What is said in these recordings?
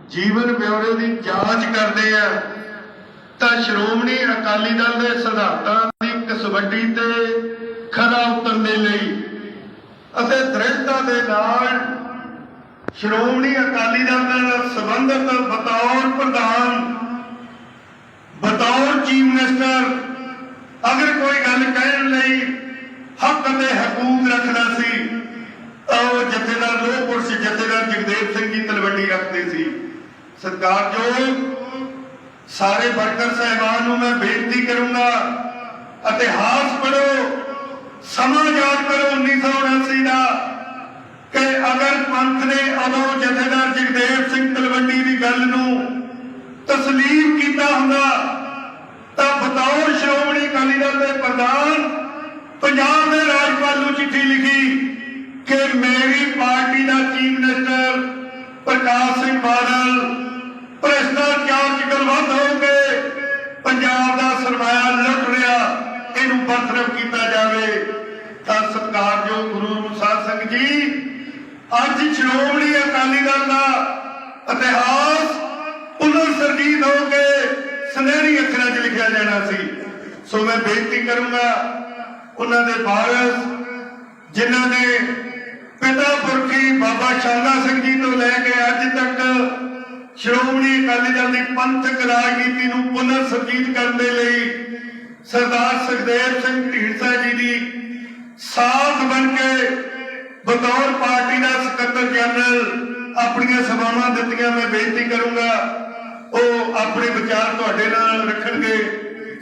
ਜੀਵਨ ਬਿਉਰੇ ਦੀ ਜਾਂਚ ਕਰਦੇ ਆ ਤਾਂ ਸ਼੍ਰੋਮਣੀ ਅਕਾਲੀ ਦਲ ਦੇ ਸਿਧਾਂਤਾਂ ਦੀ ਕਸਵੱਟੀ ਤੇ ਖਰਾ ਉਤਰਨ ਦੇ ਲਈ ਅਤੇ ਦ੍ਰਿੜਤਾ ਦੇ ਨਾਲ ਸ਼੍ਰੋਮਣੀ ਅਕਾਲੀ ਦਲ ਨਾਲ ਸੰਬੰਧਿਤ ਬਤੌਰ ਪ੍ਰਧਾਨ, ਬਤੌਰ ਚੀਫ ਮਿਨਿਸਟਰ अगर कोई गल कहने लई हक ते हकूक रखना सी तो जथेदार लोहपुर से जथेदार जगदेव सिंह जी तलवंडी रखते सी। सत्कारयोग सारे वर्कर साहिबान मैं बेनती करूंगा, इतिहास पढ़ो, समा याद करो 1979 का कि अगर पंथ ने उदों जथेदार जगदेव सिंह तलवंडी की गल नूं तस्लीम किया हुंदा ਤਾਂ ਬਤੌਰ ਸ਼੍ਰੋਮਣੀ ਅਕਾਲੀ ਦਲ ਦੇ ਪ੍ਰਧਾਨ ਪੰਜਾਬ ਦੇ ਰਾਜਪਾਲ ਨੂੰ ਚਿੱਠੀ ਲਿਖੀ ਕਿ ਮੇਰੀ ਪਾਰਟੀ ਦਾ ਚੀਫ ਮਿਨਿਸਟਰ ਪ੍ਰਕਾਸ਼ ਸਿੰਘ ਬਾਦਲ ਭ੍ਰਿਸ਼ਟਾਚਾਰ ਚ ਗਲਵੰਦ ਹੋ ਕੇ ਪੰਜਾਬ ਦਾ ਸਰਮਾਇਆ ਲੁੱਟ ਰਿਹਾ, ਇਹਨੂੰ ਬਰਤਰਫ ਕੀਤਾ ਜਾਵੇ। ਤਾਂ ਸਤਿਕਾਰਯੋਗ ਗੁਰੂ ਸਾਹਿਬ ਸਿੰਘ ਜੀ, ਅੱਜ ਸ਼੍ਰੋਮਣੀ ਅਕਾਲੀ ਦਲ ਦਾ ਇਤਿਹਾਸ ਪੁਨਰ ਸਰਜੀਤ ਹੋ ਕੇ सुनहरी अखर च लिखा जाना सी। सो मैं बेनती करूंगा उन्होंने वारस जिन्होंने पिता पुरखी बाबा शाला सिंह जी तो लैके अज तक श्रोमणी अकाली दल की पंथक राजनीति को पुनर सरजीत करने लई सरदार सुखदेव सिंह ढींडसा जी की साथ बन के बतौर पार्टी का सकत्तर जनरल अपन सभावां दित्तियां। मैं बेनती करूंगा ਉਹ ਆਪਣੇ ਵਿਚਾਰ ਤੁਹਾਡੇ ਨਾਲ ਰੱਖਣਗੇ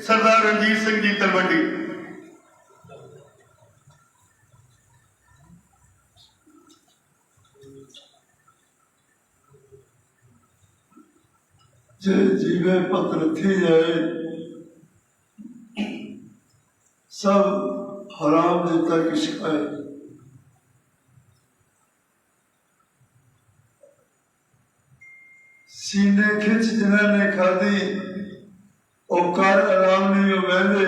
ਸਰਦਾਰ ਰਣਜੀਤ ਸਿੰਘ ਜੀ ਤਲਵੰਡੀ। जे जीवे पत रखी जाए सब हराम देता की शिकायत। सीने खिंच जिन्होंने खाधी और कर आराम नहीं हो बहते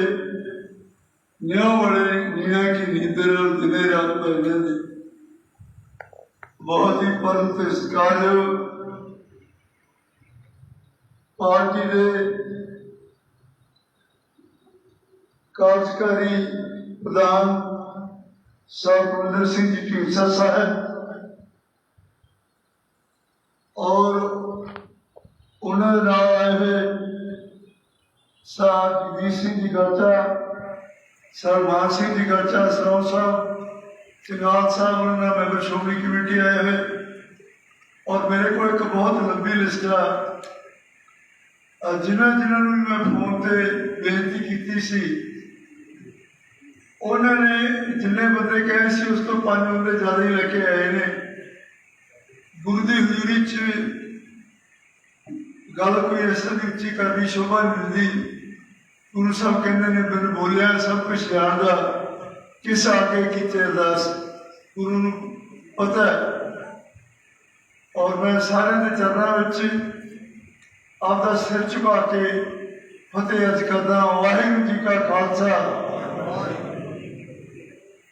न्यो बड़े निया की नींदर और दिने रात पहने दे। बहुत ही परम तिरस्कार पार्टी के कार्यकारी प्रधान साहब कुलविंदर सिंह जी ढींडसा साहब और उन्होंने नाम आए हुए सर जगदीश सिंह जी गाचा, सर मान सिंह जी गाचा, सराव साहब, सिंगाल साहब, उन्होंने मैंबर श्रोमणी कमेटी आए हुए और मेरे को एक बहुत लंबी लिस्ट है जिन्होंने मैं फोन पर बेनती की सी। उन्होंने जिन्ने बंदे कहे सी उस तो 5 बंदे ज़्यादा ही लेके आए ने। गुरु की हजूरी च गल कोई इस तरह उच्ची करनी शोभा मिलती। गुरु साहब कहते ने बिन बोलिया सब कुछ याद आ किस आके किते अरदास गुरु नूं पता है। और मैं सारे के चरणों आपका सिर झुका के फतेह अर्ज करदा। वाहिगुरू जी का खालसा।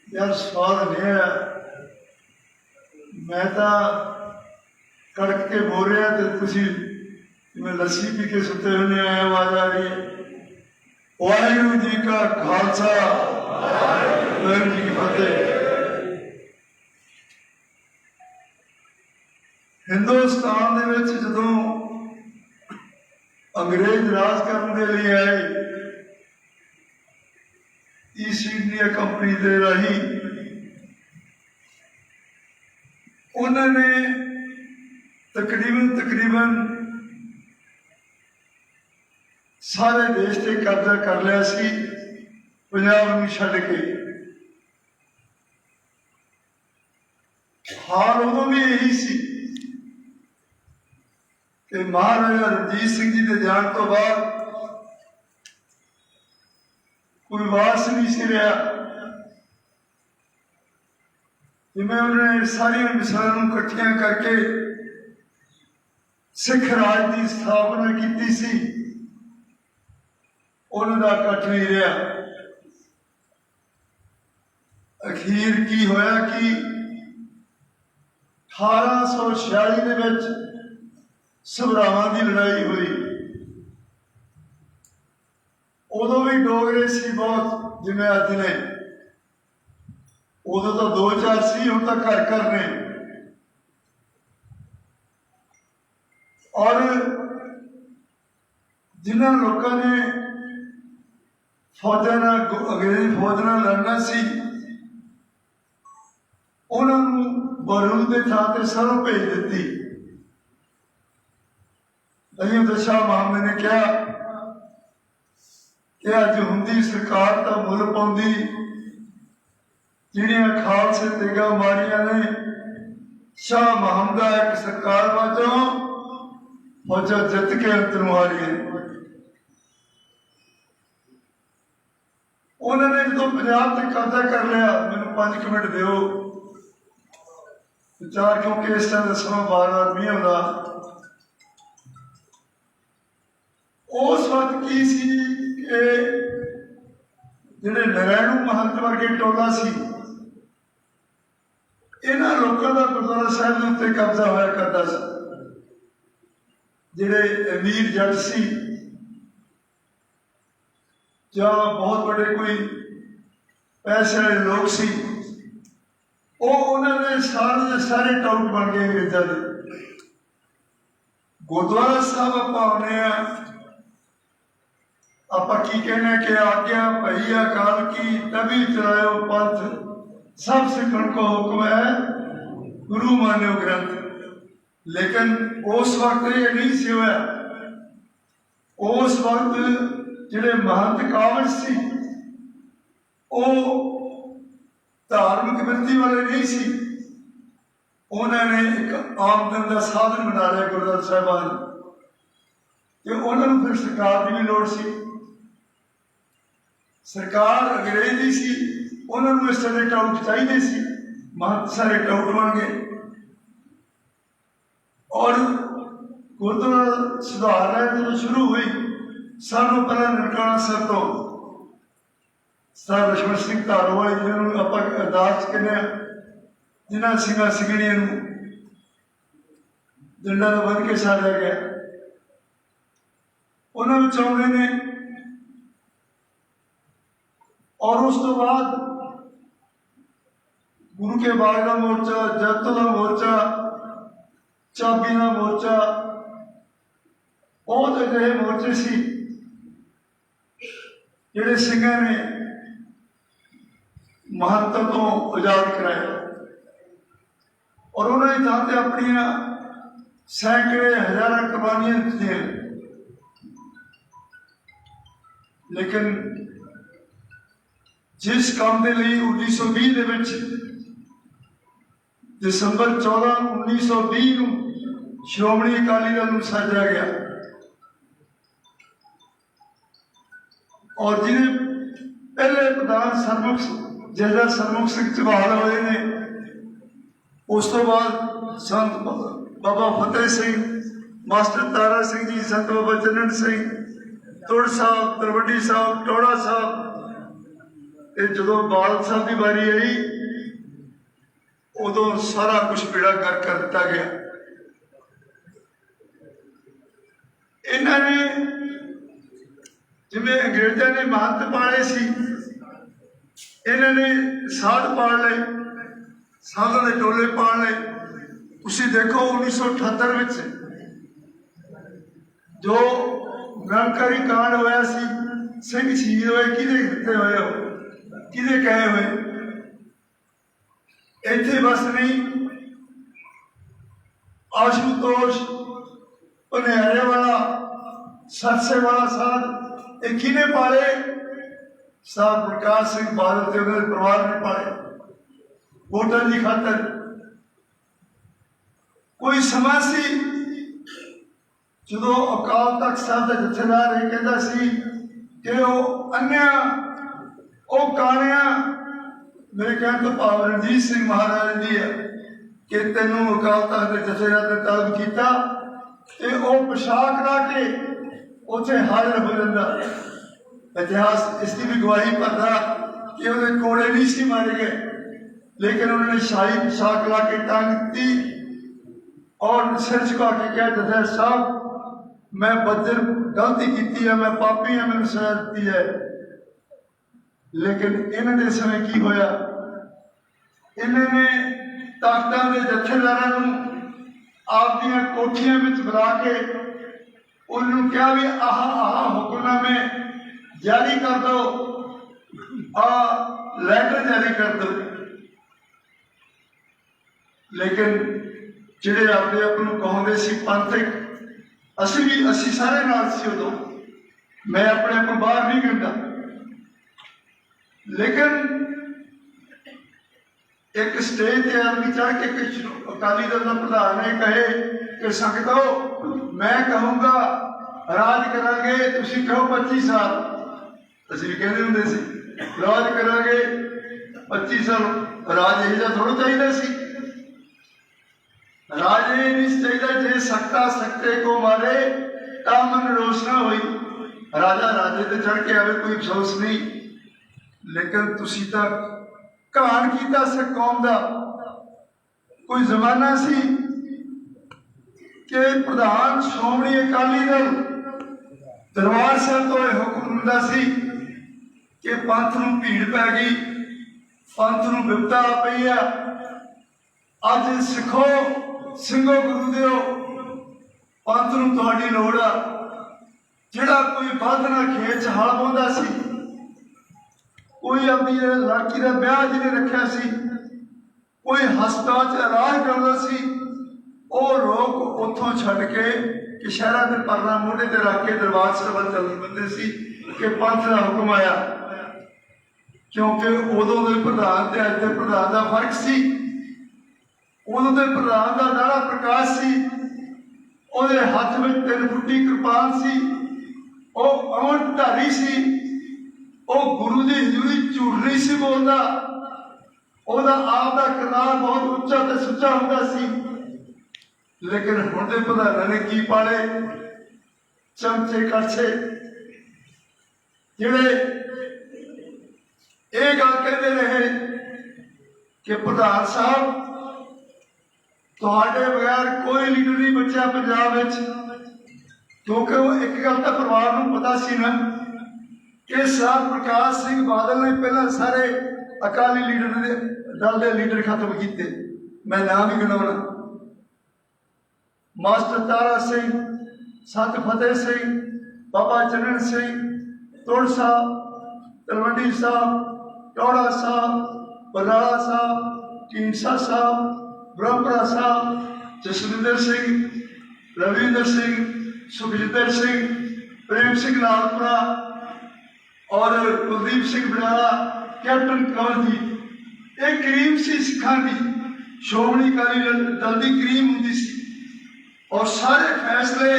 यार स्वाद नहीं है, मैं तो कड़क के बोल रहा तो तुसी मैं लस्सी पी के सुते हुए आया। आवाज आ रही है। वाहिगुरू जी का खालसा, वाहिगुरू जी की फतेह। हिंदुस्तान दे विच जदों अंग्रेज राज करने के लिए आए ईस्ट इंडिया कंपनी के राही, उन्होंने तकरीबन सारे देश से कब्जा कर लिया सी, पंजाब नूं छड्ड के। हाल उदों भी यही सी कि महाराजा रणजीत सिंह जी के जान तो बाद कोई वारस नहीं सी रहा। जिवें उन्होंने सारिया मिसालां इकट्ठियां करके सिख राज की स्थापना की सी, उन्होंने इकट्ठ नहीं रहा। अखीर की होया कि 1846 ਦੇ ਵਿੱਚ ਸਭਰਾਵਾਂ ਦੀ ਲੜਾਈ ਹੋਈ, ਉਦੋਂ ਵੀ ਡੋਗਰੇ ਸੀ ਬਹੁਤ ਜਿਵੇਂ ਅੱਜ ਨੇ। ਉਦੋਂ ਤਾਂ 2-4 ਸੀ, ਹੁਣ ਤਾਂ ਘਰ ਘਰ ਨੇ। ਔਰ ਜਿਨ੍ਹਾਂ ਲੋਕਾਂ ਨੇ ਫੌਜਾਂ ਨਾਲ, ਅੰਗਰੇਜ਼ੀ ਫੌਜ ਨਾਲ ਲੜਨਾ ਸੀ, ਉਹਨਾਂ ਨੂੰ ਬਾਰੂਦ ਦੇ ਥਾਂ ਤੇ ਸਰੋਂ ਭੇਜ ਦਿੱਤੀ। ਅਜੇ ਸ਼ਾਹ ਮੁਹੰਮਦ ਨੇ ਕਿਹਾ ਕਿ ਅੱਜ ਹੁੰਦੀ ਸਰਕਾਰ ਤਾਂ ਮੁੱਲ ਪਾਉਂਦੀ, ਜਿਹੜੀਆਂ ਖਾਲਸੇ ਤੇਗਾ ਮਾਰੀਆਂ ਨੇ। ਸ਼ਾਹ ਮੁਹੰਮਦ ਇੱਕ ਸਰਕਾਰ ਵਜੋਂ ਫੌਜਾਂ ਜਿੱਤ ਕੇ ਅੰਤ ਨੂੰ ਹਾਰੀਆਂ। ਉਹਨਾਂ ਨੇ ਜਦੋਂ ਪੰਜਾਬ ਤੇ ਕਬਜ਼ਾ ਕਰ ਲਿਆ, ਮੈਨੂੰ 5 ਮਿੰਟ ਦਿਓ ਵਿਚਾਰ, ਕਿਉਂਕਿ ਇਸ ਤਰ੍ਹਾਂ ਦਾ ਸਮਾਂ ਵਾਰ-ਵਾਰ ਨਹੀਂ ਆਉਂਦਾ। ਉਸ ਵਕਤ ਕੀ ਸੀ ਕਿ ਜਿਹੜੇ ਨਰੈਣੂ ਮਹੰਤ ਵਰਗੇ ਟੋਲਾ ਸੀ, ਇਹਨਾਂ ਲੋਕਾਂ ਦਾ ਗੁਰਦੁਆਰਾ ਸਾਹਿਬ ਦੇ ਉੱਤੇ ਕਬਜ਼ਾ ਹੋਇਆ ਕਰਦਾ ਸੀ। ਜਿਹੜੇ ਅਮੀਰ ਜੱਟ ਸੀ ਜਾਂ ਬਹੁਤ ਵੱਡੇ ਕੋਈ ਪੈਸੇ ਵਾਲੇ ਲੋਕ ਸੀ, ਉਹ ਉਹਨਾਂ ਦੇ ਸਾਰੇ ਟਾਊਟ ਬਣ ਗਏ ਅੰਗਰੇਜ਼ਾਂ ਦੇ। ਗੁਰਦੁਆਰਾ ਸਾਹਿਬ ਆਪਾਂ ਆਉਂਦੇ ਆ, ਆਪਾਂ ਕੀ ਕਹਿੰਦੇ ਕਿ ਆਗਿਆ ਭਈ ਅਕਾਲ ਕੀ ਤਭੀ ਚਲਾਇਓ ਪੰਥ, ਸਭ ਸਿੱਖਣ ਕੋ ਹੁਕਮ ਹੈ ਗੁਰੂ ਮਾਨਿਓ ਗ੍ਰੰਥ। ਲੇਕਿਨ ਉਸ ਵਕਤ ਇਹ ਨਹੀਂ ਸੀ ਹੋਇਆ। ਉਸ ਵਕਤ ਜਿਹੜੇ ਮਹੰਤ ਕਾਬਜ ਸੀ, ਉਹ ਧਾਰਮਿਕ ਵਰਤੀ ਵਾਲੇ ਨਹੀਂ ਸੀ। ਉਹਨਾਂ ਨੇ ਇੱਕ ਆਮਦਨ ਦਾ ਸਾਧਨ ਬਣਾ ਲਿਆ ਗੁਰਦੁਆਰਾ ਸਾਹਿਬਾਂ ਨੂੰ, ਤੇ ਉਹਨਾਂ ਨੂੰ ਫਿਰ ਸਰਕਾਰ ਦੀ ਵੀ ਲੋੜ ਸੀ। ਸਰਕਾਰ ਅੰਗਰੇਜ਼ ਦੀ ਸੀ, ਉਹਨਾਂ ਨੂੰ ਇਸ ਤਰ੍ਹਾਂ ਦੇ ਟਾਊਟ ਚਾਹੀਦੇ ਸੀ। ਮਹੰਤ ਸਾਰੇ ਟਾਊਟ ਬਣ ਗਏ। ਔਰ ਗੁਰਦੁਆਰਾ ਸੁਧਾਰ ਜਦੋਂ ਸ਼ੁਰੂ ਹੋਈ, ਸਭ ਨੂੰ ਪਹਿਲਾਂ ਨਨਕਾਣਾ ਸਾਹਿਬ ਤੋਂ ਸਰਦਾਰ ਲਛਮਣ ਸਿੰਘ ਧਾਰੋਵਾਲ, ਜਿਹਨਾਂ ਨੂੰ ਆਪਾਂ ਅਰਦਾਸ ਕਹਿੰਦੇ ਹਾਂ, ਜਿਨ੍ਹਾਂ ਸਿੰਘਾਂ ਸਿੰਘਣੀਆਂ ਨੂੰ ਜੰਡਾਂ ਦਾ ਬੰਨ੍ਹ ਕੇ ਸਾੜਿਆ ਗਿਆ, ਉਹਨਾਂ ਵਿੱਚ ਆਉਂਦੇ ਨੇ। ਔਰ ਉਸ ਤੋਂ ਬਾਅਦ ਗੁਰੂ ਕੇ ਬਾਗ ਦਾ ਮੋਰਚਾ, ਜਗਤ ਦਾ ਮੋਰਚਾ, ਚਾਬੀ ਦਾ ਮੋਰਚਾ, ਬਹੁਤ ਅਜਿਹੇ ਮੋਰਚੇ ਸੀ ਜਿਹੜੇ ਸਿੰਘਾਂ ਨੇ ਮਹੰਤਾਂ ਤੋਂ ਆਜ਼ਾਦ ਕਰਾਇਆ। ਔਰ ਉਹਨਾਂ ਦੀ ਥਾਂ ਤੇ ਆਪਣੀਆਂ ਸੈਂਕੜੇ ਹਜ਼ਾਰਾਂ ਕੁਰਬਾਨੀਆਂ ਦਿੱਤੀਆਂ। ਲੇਕਿਨ ਜਿਸ ਕੰਮ ਦੇ ਲਈ 1920 ਦੇ ਵਿੱਚ ਦਸੰਬਰ 14, 1920 ਨੂੰ ਸ਼੍ਰੋਮਣੀ ਅਕਾਲੀ ਦਲ ਨੂੰ ਸਾਜਿਆ ਗਿਆ, ਔਰ ਜਿਹਦੇ ਪਹਿਲੇ ਪ੍ਰਧਾਨ ਜਥੇਦਾਰ ਸਰਮੁਖ ਸਿੰਘ ਝਬਾਲ ਹੋਏ ਨੇ, ਉਸ ਤੋਂ ਬਾਅਦ ਸੰਤ ਬਾਬਾ ਫਤਿਹ ਸਿੰਘ, ਮਾਸਟਰ ਤਾਰਾ ਸਿੰਘ ਜੀ, ਸੰਤ ਬਾਬਾ ਚੰਨਣ ਸਿੰਘ, ਤੁੜ ਸਾਹਿਬ, ਤਲਵੰਡੀ ਸਾਹਿਬ, ਟੋੜਾ ਸਾਹਿਬ। ਇਹ ਜਦੋਂ ਬਾਲ ਸਾਹਿਬ ਦੀ ਵਾਰੀ ਆਈ, ਉਦੋਂ ਸਾਰਾ ਕੁਛ ਬੇੜਾ ਕਰ ਦਿੱਤਾ ਗਿਆ। ਇਹਨਾਂ ਨੇ ਜਿਵੇਂ ਅੰਗਰੇਜ਼ਾਂ ਨੇ ਮਹੰਤ ਪਾਲੇ ਸੀ, ਇਹਨਾਂ ਨੇ ਸਾਧ ਪਾਲ ਲਏ, ਸਾਧਾਂ ਦੇ ਟੋਲੇ ਪਾਲ ਲਏ। ਤੁਸੀਂ ਦੇਖੋ 1978 ਵਿੱਚ ਜੋ ਨਿਰੰਕਾਰੀ ਕਾਂਡ ਹੋਇਆ ਸੀ, ਸਿੰਘ ਸ਼ਹੀਦ ਹੋਏ, ਕਿਹਦੇ ਦਿੱਤੇ ਹੋਏ ਹੋ, ਕਿਹਦੇ ਕਹੇ ਹੋਏ। ਇੱਥੇ ਬਸ ਨਹੀਂ, ਆਸ਼ੂਤੋਸ਼, ਪਨਿਆਰੇ ਵਾਲਾ, ਸਰਸੇ ਵਾਲਾ ਸਾਧ, ਇਹ ਕਿਹਨੇ ਪਾਲੇ? ਸਾਹਿਬ ਪ੍ਰਕਾਸ਼ ਸਿੰਘ ਬਾਦਲ ਤੇ ਉਹਨਾਂ ਦੇ ਪਰਿਵਾਰ ਨੇ ਪਾਲੇ, ਵੋਟਾਂ ਦੀ ਖਾਤਰ। ਕੋਈ ਸਮਾਂ ਸੀ ਜਦੋਂ ਅਕਾਲ ਤਖਤ ਸਾਹਿਬ ਦਾ ਜਥੇਦਾਰ ਇਹ ਕਹਿੰਦਾ ਸੀ ਕਿ ਉਹ ਅੰਨਿਆ, ਉਹ ਕਾਣਿਆ, ਮੇਰੇ ਕਹਿਣ ਤੋਂ ਭਾਵ ਰਣਜੀਤ ਸਿੰਘ ਮਹਾਰਾਜ ਦੀ ਹੈ ਕਿ ਤੈਨੂੰ ਅਕਾਲ ਤਖਤ ਦੇ ਜਥੇਦਾਰ ਨੇ ਤਲਬ ਕੀਤਾ ਤੇ ਉਹ ਪੋਸ਼ਾਕ ਲਾ ਕੇ ਉੱਥੇ ਹਾਜ਼ਰ ਹੋ ਜਾਂਦਾ। ਇਤਿਹਾਸ ਇਸ ਦੀ ਵੀ ਗਵਾਹੀ ਭਰਦਾ ਕਿ ਉਹਦੇ ਕੋੜੇ ਨਹੀਂ ਸੀ ਮਾਰੇ ਗਏ, ਲੇਕਿਨ ਉਹਨਾਂ ਨੇ ਸ਼ਾਹੀ ਪੋਸ਼ਾਕ ਲਾ ਕੇ ਟੰਗ ਦਿੱਤੀ और सिर झुका के कहा जथेदार साहब मैं बदर गलती की है, मैं पापी है, मैंने सजा दी है। लेकिन इन्होंने समय की होया, इन्होंने ताकतां दे जथेदारां नूं आप दियां कोठियां विच बुला के उन्होंने कहा भी आह हुक्मनामे जारी कर दो, लैटर जारी कर दो। लेकिन जिहड़े आपे अपनों कहते सी पंथिक, असी सारे नाल सी उदों, मैं अपने आप को बाहर नहीं कहता। लेकिन एक स्टेज ते आदमी चढ़ के अकाली दल का प्रधान ने कहे कि संगतो मैं कहूँगा राज करांगे, तुसी कहो 25 साल। असीं भी कहते हुंदे सी राज करांगे 25 साल। राज इहो जिहा थोड़ा चाहिए सी। राज ये नहीं चाहिए जे सकता सकते को मारे ता मन रोष ना होई। राजा राजे ते चढ़ के आवे, कोई अफसोस नहीं। लेकिन तुसी तां घाण कीता सिख कौम दा। कोई जमाना सी कि प्रधान श्रोमणी अकाली दल दरबार साहब तो यह हुक्म हुंदा सी कि पंथ नूं भीड़ पै गई, पंथ नूं विपता आ पई है। अज सिखो ਸਿੰਘੋ गुरु दिओ, पंथ नूं तुहाडी लोड़ आ। जिहड़ा कोई बल्द ना खेत च हल पाउंदा सी, कोई अपनी लड़की का ब्याह जिहने रखिया सी, कोई हस्पताल च इलाज करदा सी, वो लोग उत्थों छड्ड के कि शहरां दे परना मोढे ते रख के दरबार ਸਾਹਿਬ ਵੱਲ ਚੱਲ ਪੈਂਦੇ ਸੀ कि पंथ का हुक्म आया। क्योंकि उदों दे प्रधान ते अज दे प्रधान का फर्क सी। उदों दे प्रधान का दाड़ा प्रकाश सी, ਉਹਦੇ हथ में 3 फुटी कृपान सी, वो अमरधारी सी, वो गुरु की हजूरी झूठ नहीं सी बोलता। ਉਹਦਾ आप का किरदार बहुत उच्चा ते सुच्चा होंदा सी। लेकिन हुण दे प्रधानां ने की पाले चमचे कड़छे, जिहड़े ये गल कहते रहे कि प्रधान साहब तुहाडे बगैर कोई लीडर नहीं बचा पंजाब विच। क्योंकि वो एक गल तो परिवार नूं पता सी ना कि सर प्रकाश सिंह बादल ने पहला सारे अकाली लीडर दल के लीडर खत्म किए। मैं नाम ही गिनाउणा, मास्टर तारा सिंह, सत फतेह सिंह, बाबा चरण सिंह, तुड़ साहब, तलवंडी साहब, टौड़ा साहब, बरनाला साहब, ढींडसा साहब, ब्रह्मपुरा साहब, जसविंदर सिंह, रविंदर सिंह, सुखजिंदर सिंह, प्रेम सिंह लालपुरा और कुलदीप सिंह बड़ाला, कैप्टन कंवरजीत। एक करीम सी सिखां दी, श्रोमणी अकाली दल की करीम होंदी सी और सारे फैसले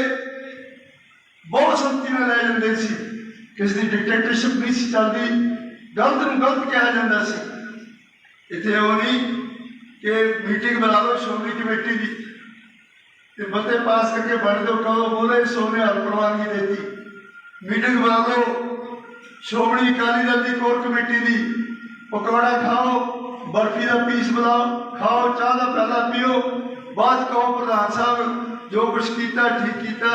बहुत सख्ती नाल लै जांदे सी। किसी की डिक्टेटरशिप नहीं सी चलती, गलत नूं गलत कहा जाता सी। इत्थे वो नहीं कि मीटिंग बुला लो श्रोमणी कमेटी की ते बंदे पास करके बन दो, कहो बोले सोने हल प्रवानगी देती। मीटिंग बुला लो श्रोमणी अकाली दल की कोर कमेटी की, पकौड़ा खाओ, बर्फी का पीस बुलाओ, खाओ, चाह का प्याला पियो, बाद कहो प्रधान साहब जो कुछ किया ठीक किया,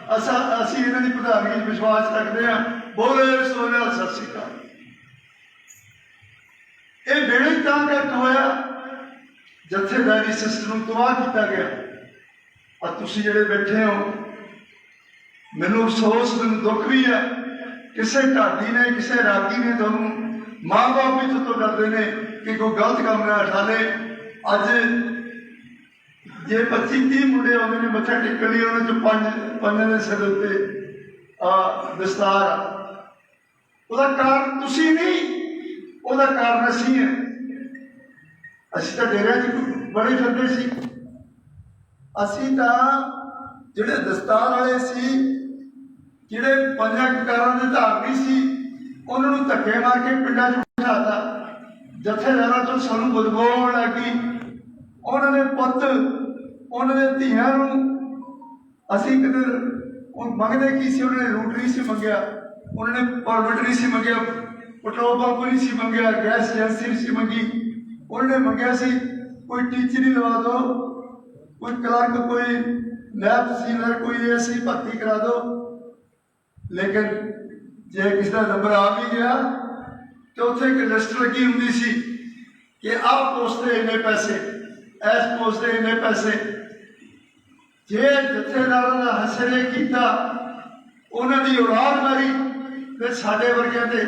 असी इन्हां दी प्रधानगी विश्वास रखते हैं। बोले सोने सत श्री अकाल। ये वेले तां करके होया जथेदारी सिस्टम तबाह किया गया। और तुसीं जिहड़े बैठे हो, मैनूं अफसोस, मैनूं दुख भी है, किसी ढाडी ने किसी रागी ने तुहानूं माँ बाप भी तो डरते हैं कि कोई गलत काम ना उठा ले। अज जे 25-30 मुंडे आते हैं मत्था टेकन लिए, उन्होंने पंजां दे सिर उत्ते दस्तार, उसका कारण तुसीं नहीं, उसका कारण असीं है। असीं तां डेरियां च बड़े फिरदे सी। असीं तां जिहड़े दस्तार वाले सी, जिहड़े पंजां ककारां दे धारनी सी, उन्होंने धक्के मार के पिंडां च बिठाता। जथेदारां चों सानूं बदबू आउण लग गई। उन्होंने पुत्त, उन्होंने धीआं नूं असीं कदे मंगदे की सी, उन्होंने रूट नहीं सी मंगिया, उन्होंने परमिट नहीं सी मंगिया, पेट्रोल पंप नहीं सी मंगिया, गैस एजेंसी नहीं सी मंगी। उन्होंने मंगिया सी कोई टीचर ही लवा दो, कोई क्लर्क, कोई नायब तहसीलदार, कोई ऐसी भर्ती करा दो। लेकिन जे किसी का नंबर आ भी गया तो उत्थे एक लिस्ट लगी होंगी सी कि आह पोस्ट के इन्ने पैसे, इस पोस्ट के इन्ने पैसे। जे जथेदार का हसरे किया, उन्होंने औलाद मारी, फिर साढ़े वर्गिया के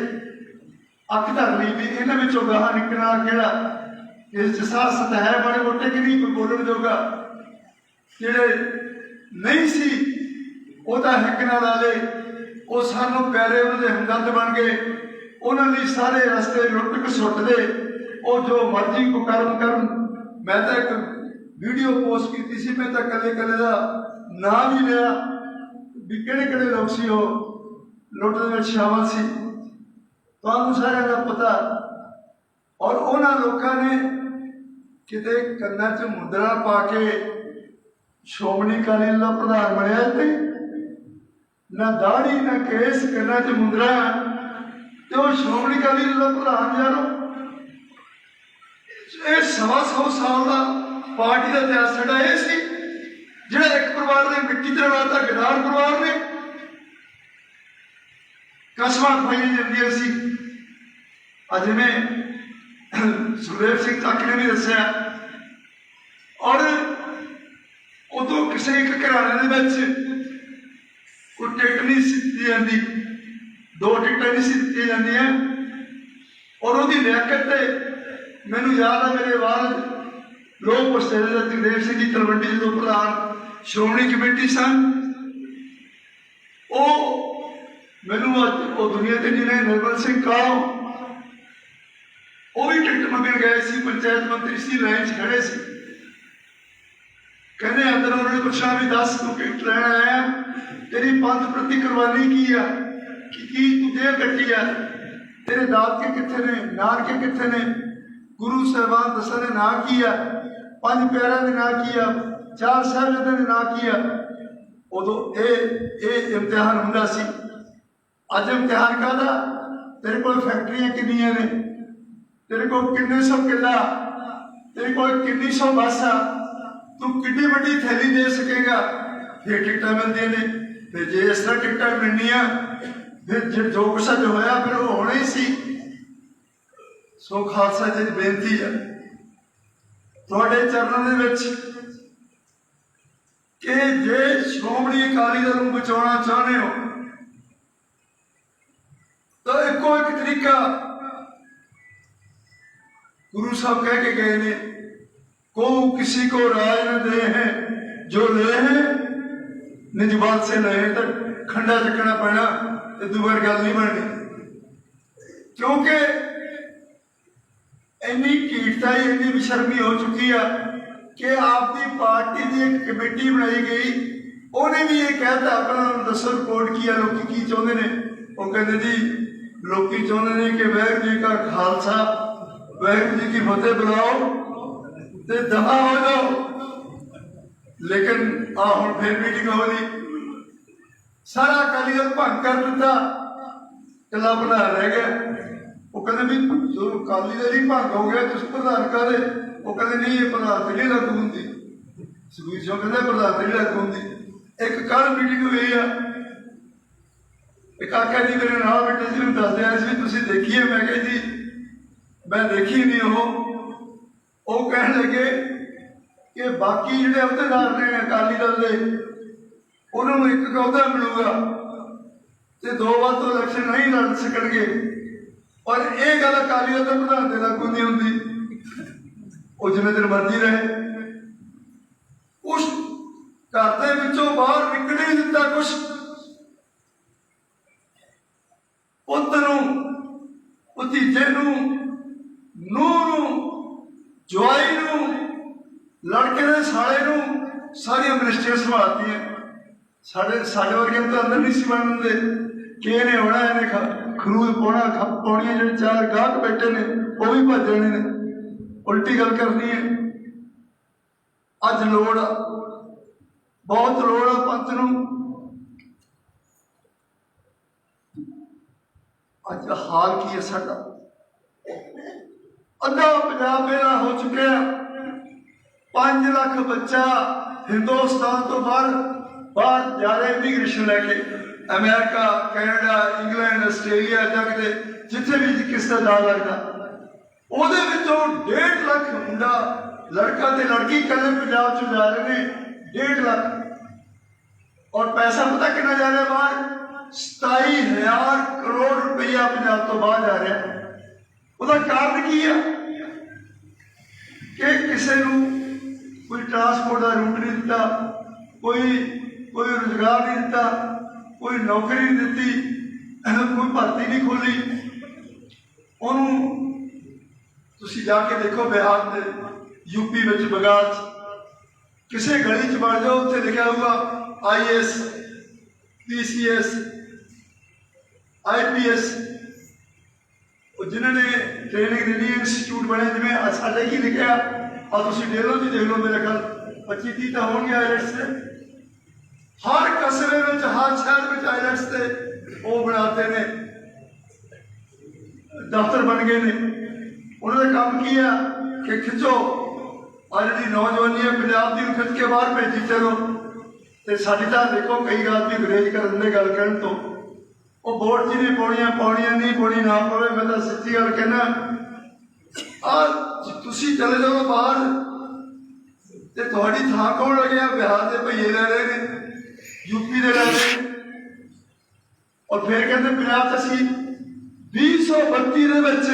अख धर ली भी इन्होंने विचों गाह निकलना किहड़ा। इस सियासत है बड़े मोटे कि नहीं कोई बोलण जोगा। जिहड़े नहीं सी ओहदा हिक ना ला ले, वो सानू प्यारे उन्होंने हमदर्द बन गए। उन्होंने सारे रस्ते लुट घसुट दे, वो जो मर्जी को कर्म करन। मैं तो एक वीडियो पोस्ट की सी, मैं तो कले कले का नाम ही लिया भी किहड़े किहड़े लोग सी वो लुट दे शामिल सी। तुहानू सारिਆਂ का पता। और उन्होंने लोगों ने किते कन्ना च मुद्रा पा के श्रोमणी अकाली दल का प्रधान बनया थे, ना दाढ़ी ना केस, कन्ना च मुद्रा, तो श्रोमणी अकाली दल का प्रधान यारो। ये 125 साल का पार्टी का इतिहास साडा ये सी, जिहड़ा एक परिवार ने मिट्टी ते रलाता, गदार परिवार ने कसमां खाई जांदियां सी। अज में सुखदेव सिंह तक ने भी दसिया। और उदों किसी एक घराने कोई टिकट नहीं सी दी जाती, 2 टिकटां नहीं सी दी जांदियां। और उसकी लियाकत मैनू याद है, मेरे बाद लोग पुछते जगदेव सिंह जी तलवंडी जो प्रधान श्रोमणी कमेटी सन, वो मैनू वो दुनिया से जिन्हें निर्मल सिंह काओ वो भी टिकट मंगन गए सी, पंचायत मंत्री सी, लाइन च खड़े सी। कहने अंदर उन्होंने पूछा भी 10 तू टिकट लैन आया, तेरी पंथ प्रति कुर्बानी की है कि तू जेल कट्टी है, तेरे दादके कितने ने, नानके कितने ने, गुरु साहबान दसा ने ना किया, 5 प्यारों ने ना किया, 4 साहिबजादे ने ना किया। उदों ये इम्तिहान हुंदा सी। अज इम्तिहान काहदा? तेरे को फैक्ट्रियां कितनियां ने, तेरे को किन्ने 100 किला, तेरे को किन्नी 100 बस आ, तू कितनी बड़ी थैली दे सकेगा, फिर टिकटा मिलती ने। फिर जे इस तरह टिकटा मिलनिया, फिर जो कुछ अज होया फिर वो होना ही सी। सो खालसा जी बेनती है तुहाडे चरणों दे विच कि जे श्रोमणी अकाली दल नूं बचाउणा चाहुंदे हो तो इको एक तरीका गुरु साहब कह के गए ने, को किसी को राज न दे हैं, जो ले हैं निज बात से ले हैं, तो खंडा चकना पैना, तो दोबारा गल नहीं बननी। क्योंकि इन्नी कीटताई, इन्नी बेशर्मी हो चुकी है कि आपकी पार्टी की एक कमेटी बनाई गई, उन्हें भी ये कहता अपना दसो रिपोर्ट किया लोग की चाहते हैं। वो कहते जी लोग चाहते हैं कि वाहिगुरू जी का खालसा वाहिगुरू जी की फतेह बुलाओ ते दफा हो जाओ। लेकिन आ हुण फिर मीटिंग हो गई, सारा अकाली दल भंग कर दिता, कला बना रह गया। वो कहते भी जो अकाली दल ही भंग हो गया तुम प्रधान काहदे? वो कहते नहीं ये प्रधान तो नहीं लागू होंगी। सुखबीर सिंह कहते प्रधान तो नहीं लागू होंगी। एक कल मीटिंग हुई है, एक आका जी मेरे नाल बैठे जी दस दिया भी तुम देखिए, मैं कहा जी मैं देखी नहीं। वो कह लगे कि बाकी जिहड़े अहुदेदार ने अकाली दल के उन्होंने एक अहुदा मिलूगा तो 2 बार तो इलैक्शन नहीं लड़ सकणगे। और ये गल अकाली दल के प्रधान से लागू नहीं होंगी, वो जिन्ने दिन मर्जी रहे। उस घर के विचों बाहर निकल नहीं दिता कुछ। पुत नूं, भतीजे नूं, नूंह नूं, जवाई नूं, लड़के के साले नूं सारिया मिनिस्ट्रियां संभालतियां। साडे वर्गे तो अंदर नहीं सी बनन दे कि इन्हें होना, इन्हें खरूद पाउणा, पाउणियां जिहड़े 4 गाहक बैठे ने वो भी भज जाने ने, उल्टी गल करनी है। अज लोड़ बहुत लोड़ आ पंथ नूं। अज हाल की है साडा, अद्धा पंजाब मेरा हो चुका है। 5 ਲੱਖ ਬੱਚਾ ਹਿੰਦੁਸਤਾਨ ਤੋਂ ਬਾਹਰ ਜਾ ਰਿਹਾ ਇਮੀਗ੍ਰੇਸ਼ਨ ਲੈ ਕੇ, ਅਮਰੀਕਾ, ਕੈਨੇਡਾ, ਇੰਗਲੈਂਡ, ਆਸਟ੍ਰੇਲੀਆ ਤੱਕ ਦੇ ਜਿੱਥੇ ਵੀ ਕਿਸੇ ਦਾ ਨਾਂ ਲੱਗਦਾ, ਉਹਦੇ ਵਿੱਚੋਂ 1.5 ਲੱਖ ਮੁੰਡਾ, ਲੜਕਾ ਤੇ ਲੜਕੀ ਇਕੱਲੇ ਪੰਜਾਬ ਚ ਜਾ ਰਹੇ ਨੇ, 1.5 ਲੱਖ। ਔਰ ਪੈਸਾ ਪਤਾ ਕਿੰਨਾ ਜਾ ਰਿਹਾ ਬਾਹਰ? 27,000 ਕਰੋੜ ਰੁਪਈਆ ਪੰਜਾਬ ਤੋਂ ਬਾਹਰ ਜਾ ਰਿਹਾ। ਉਹਦਾ ਕਾਰਨ ਕੀ ਆ? ਕਿ ਕਿਸੇ ਨੂੰ ਕੋਈ ਟਰਾਂਸਪੋਰਟ ਦਾ ਰੂਟ ਨਹੀਂ ਦਿੱਤਾ, ਕੋਈ ਰੁਜ਼ਗਾਰ ਨਹੀਂ ਦਿੱਤਾ, ਕੋਈ ਨੌਕਰੀ ਨਹੀਂ ਦਿੱਤੀ, ਕੋਈ ਭਰਤੀ ਨਹੀਂ ਖੋਲੀ। ਉਹਨੂੰ ਤੁਸੀਂ ਜਾ ਕੇ ਦੇਖੋ ਬਿਹਾਰ ਤੇ ਯੂਪੀ ਵਿੱਚ ਬੰਗਾਲ 'ਚ ਕਿਸੇ ਗਲੀ 'ਚ ਵੜ ਜਾਓ, ਉੱਥੇ ਲਿਖਿਆ ਹੋਊਗਾ IAS, PCS, IPS। ਉਹ ਜਿਨ੍ਹਾਂ ਨੇ ਟ੍ਰੇਨਿੰਗ ਦੇਣੀ, ਇੰਸਟੀਚਿਊਟ ਬਣੇ, ਜਿਵੇਂ ਸਾਡੇ ਕੀ ਲਿਖਿਆ ਆ, ਤੁਸੀਂ ਦੇਖ ਲਓ ਜੀ, ਦੇਖ ਲਓ, ਮੇਰੇ ਖਿਆਲ 25-30 ਤਾਂ ਹੋਣਗੇ ਆਈਲੈਟਸ ਦੇ। ਹਰ ਕਸਬੇ ਵਿੱਚ, ਹਰ ਸ਼ਹਿਰ ਵਿੱਚ ਆਈਲੈਟਸ ਤੇ ਉਹ ਬਣਾਤੇ ਨੇ, ਦਫ਼ਤਰ ਬਣ ਗਏ ਨੇ। ਉਹਨਾਂ ਦਾ ਕੰਮ ਕੀ ਆ ਕਿ ਖਿੱਚੋ ਆ ਜਿਹੜੀ ਨੌਜਵਾਨੀ ਹੈ ਪੰਜਾਬ ਦੀ, ਖਿੱਚ ਕੇ ਬਾਹਰ ਭੇਜੀ ਚਲੋ। ਤੇ ਸਾਡੀ ਤਾਂ ਦੇਖੋ ਕਈ ਗੱਲ ਵੀ ਗਰੇਜ ਕਰਨ ਦੇ ਗੱਲ ਕਹਿਣ ਤੋਂ, ਉਹ ਵੋਟ ਜਿਹਨੇ ਪਾਉਣੀਆਂ ਨਹੀਂ ਪਾਉਣੀ ਨਾ ਪਵੇ। ਮੈਂ ਤਾਂ ਸੱਚੀ ਗੱਲ ਕਹਿਣਾ, ਤੁਸੀਂ ਚਲੇ ਜਾਓ ਬਾਹਰ ਤੇ ਤੁਹਾਡੀ ਥਾਂ ਕੌਣ ਲੱਗਿਆ? ਬਿਹਾਰ ਦੇ ਭਈਏ ਲੈ ਰਹੇ ਨੇ, ਯੂਪੀ ਦੇ ਲੈ ਰਹੇ ਨੇ। ਔਰ ਫਿਰ ਕਹਿੰਦੇ ਪੰਜਾਬ 'ਚ ਅਸੀਂ 2032 ਦੇ ਵਿੱਚ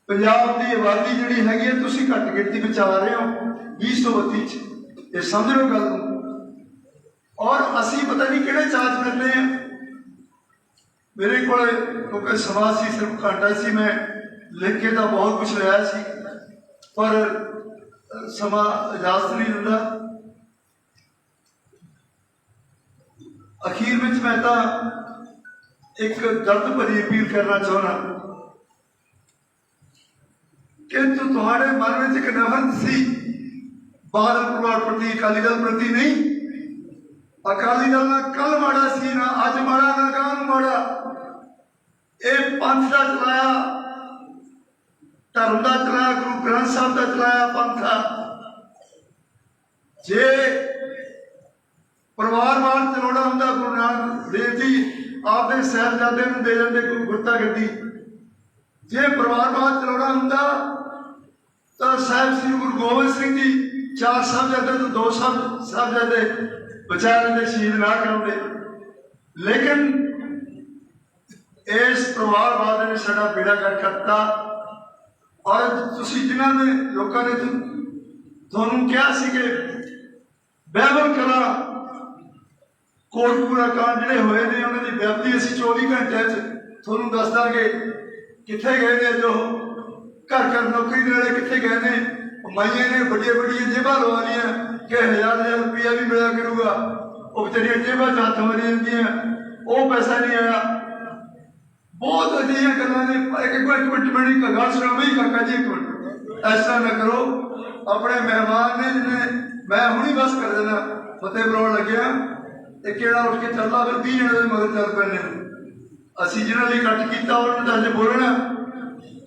ਪੰਜਾਬ ਦੀ ਆਬਾਦੀ ਜਿਹੜੀ ਹੈਗੀ ਹੈ, ਤੁਸੀਂ ਘੱਟ ਗਿਣਤੀ ਵਿੱਚ ਆ ਰਹੇ ਹੋ 2032 'ਚ। ਇਹ ਸਮਝ ਲਓ ਗੱਲ ਨੂੰ। ਔਰ ਅਸੀਂ ਪਤਾ ਨਹੀਂ ਕਿਹੜੇ ਚਾਰਜ ਮਿਲਦੇ ਆ। ਮੇਰੇ ਕੋਲ ਕਿਉਂਕਿ ਸਮਾਂ ਸੀ, ਸਿਰਫ ਘੰਟਾ ਸੀ, ਮੈਂ ਲਿਖ ਕੇ ਤਾਂ ਬਹੁਤ ਕੁਛ ਲਿਆ ਸੀ, ਪਰ ਸਮਾਂ ਇਜਾਜ਼ਤ ਨਹੀਂ ਦਿੰਦਾ। ਅਖੀਰ ਵਿੱਚ ਮੈਂ ਤਾਂ ਇੱਕ ਦਰਦ ਭਰੀ ਅਪੀਲ ਕਰਨਾ ਚਾਹੁੰਦਾ ਕਿ ਤੁਹਾਡੇ ਮਨ ਵਿੱਚ ਇੱਕ ਨਫ਼ਰਤ ਸੀ ਬਾਦਲ ਪਰਿਵਾਰ ਪ੍ਰਤੀ, ਅਕਾਲੀ ਦਲ ਪ੍ਰਤੀ ਨਹੀਂ। ਅਕਾਲੀ ਦਲ ਨਾ ਕੱਲ ਮਾੜਾ ਸੀ, ਨਾ ਅੱਜ ਮਾੜਾ, ਨਾ ਕੱਲ੍ਹ ਨੂੰ ਮਾੜਾ। ਇਹ ਪੰਥ ਦਾ ਚਲਾਇਆ, ਧਰਮ ਦਾ ਚਲਾਇਆ, ਗੁਰੂ ਗ੍ਰੰਥ ਸਾਹਿਬ ਦਾ ਚਲਾਇਆ ਪੰਥ ਆ। ਜੇ ਪਰਿਵਾਰਵਾਦ ਚਲਾਉਣਾ ਹੁੰਦਾ, ਗੁਰੂ ਨਾਨਕ ਦੇਵ ਜੀ ਆਪਦੇ ਸਾਹਿਬਜ਼ਾਦੇ ਨੂੰ ਦੇ ਜਾਂਦੇ ਗੁਰਤਾ ਗੱਦੀ। ਜੇ ਪਰਿਵਾਰਵਾਦ ਚਲਾਉਣਾ ਹੁੰਦਾ ਤਾਂ ਸਾਹਿਬ ਸ੍ਰੀ ਗੁਰੂ ਗੋਬਿੰਦ ਸਿੰਘ ਜੀ 4 ਸਾਹਿਬਜ਼ਾਦੇ ਤੋਂ 2 ਸਾਹਿਬਜ਼ਾਦੇ ਬਚਾ ਲੈਂਦੇ, ਸ਼ਹੀਦ ਨਾ ਕਰਾਉਂਦੇ। ਲੇਕਿਨ ਇਸ ਪਰਿਵਾਰਵਾਦ ਨੇ ਸਾਡਾ ਬੇੜਾ ਗਰਕ ਕਰਤਾ। ਔਰ ਤੁਸੀਂ ਜਿਨ੍ਹਾਂ ਨੇ ਲੋਕਾਂ ਨੇ ਤੁਹਾਨੂੰ ਕਿਹਾ ਸੀ ਕਿ ਬਾਈਬਲ ਕਲਾ, ਕੋਟਪੂਰਾ ਕਾਂਡ ਜਿਹੜੇ ਹੋਏ ਨੇ, ਉਹਨਾਂ ਦੀ ਵਿਆਪਤੀ ਅਸੀਂ 24 ਘੰਟਿਆਂ 'ਚ ਤੁਹਾਨੂੰ ਦੱਸ ਦਾਂਗੇ। ਕਿੱਥੇ ਗਏ ਨੇ ਜੋ ਘਰ ਨੌਕਰੀ ਦੇਣੇ, ਕਿੱਥੇ ਗਏ ਨੇ? ਮਾਈਆਂ ਨੇ ਵੱਡੀਆਂ ਜੇਬਾਂ ਲਵਾ ਲਈਆਂ ਕਿ 1000 ਰੁਪਇਆ ਵੀ ਮਿਲਿਆ ਕਰੂਗਾ। ਉਹ ਵਿਚਾਰੀਆਂ ਜੇਬਾਂ 'ਚ ਹੱਥ ਮਾਰੀ ਜਾਂਦੀਆਂ, ਉਹ ਪੈਸਾ ਨਹੀਂ ਆਇਆ। ਬਹੁਤ ਅਜਿਹੀਆਂ ਗੱਲਾਂ ਨੇ। ਇੱਕ ਮਿੰਟ ਮੇਰੀ ਗੱਲ ਸੁਣੋ ਬਈ ਕਾਕਾ ਜੀ, ਇੱਕ ਮਿੰਟ, ਐਸਾ ਨਾ ਕਰੋ। ਆਪਣੇ ਮਹਿਮਾਨ ਨੇ ਜਿਹਨੇ ਮੈਂ ਹੁਣੀ ਬਸ ਕਰ ਦੇਣਾ, ਫਤਿਹ ਬੁਲਾਉਣ ਲੱਗਿਆ, ਇਹ ਕਿਹੜਾ ਉੱਠ ਕੇ ਚੱਲਦਾ, ਫਿਰ 20 ਜਣੇ ਦੇ ਮਗਰ ਚੱਲ ਪੈਂਦੇ ਨੇ। ਅਸੀਂ ਜਿਹਨਾਂ ਲਈ ਇਕੱਠ ਕੀਤਾ ਉਹਨਾਂ ਨੇ ਅੱਜ ਬੋਲਣਾ।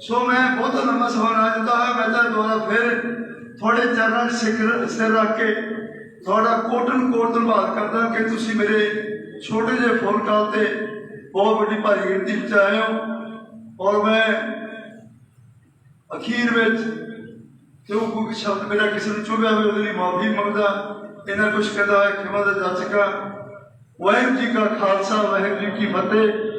ਸੋ ਮੈਂ ਬਹੁਤ ਲੰਮਾ ਸਮਾਂ ਨਾ ਦਿੱਤਾ ਹੋਇਆ, ਮੈਂ ਤਾਂ ਦੁਬਾਰਾ ਫਿਰ ਤੁਹਾਡੇ ਚਰਨਾਂ 'ਚ ਸਿਰ ਰੱਖ ਕੇ ਤੁਹਾਡਾ ਕੋਟਨ ਕੋਟ ਧੰਨਵਾਦ ਕਰਦਾ ਕਿ ਤੁਸੀਂ ਮੇਰੇ ਛੋਟੇ ਜਿਹੇ ਫੋਨ ਕਾਲ ਤੇ ਬਹੁਤ ਵੱਡੀ ਭਾਰੀ ਗਿਣਤੀ ਵਿੱਚ ਆਏ ਹੋ। ਔਰ ਮੈਂ ਅਖੀਰ ਵਿੱਚ ਜੋ ਕੋਈ ਸ਼ਬਦ ਮੇਰਾ ਕਿਸੇ ਨੂੰ ਚੁਭਿਆ ਹੋਵੇ ਉਹਦੇ ਲਈ ਮਾਫੀ ਮੰਗਦਾ। ਇਹਨਾਂ ਕੁਛ ਕਹਿੰਦਾ ਹੈ ਖਿਮਾ ਦਾ ਜਾਚਕਾ। ਵਾਹਿਗੁਰੂ ਜੀ ਕਾ ਖਾਲਸਾ, ਵਾਹਿਗੁਰੂ ਜੀ ਕੀ ਫਤਿਹ।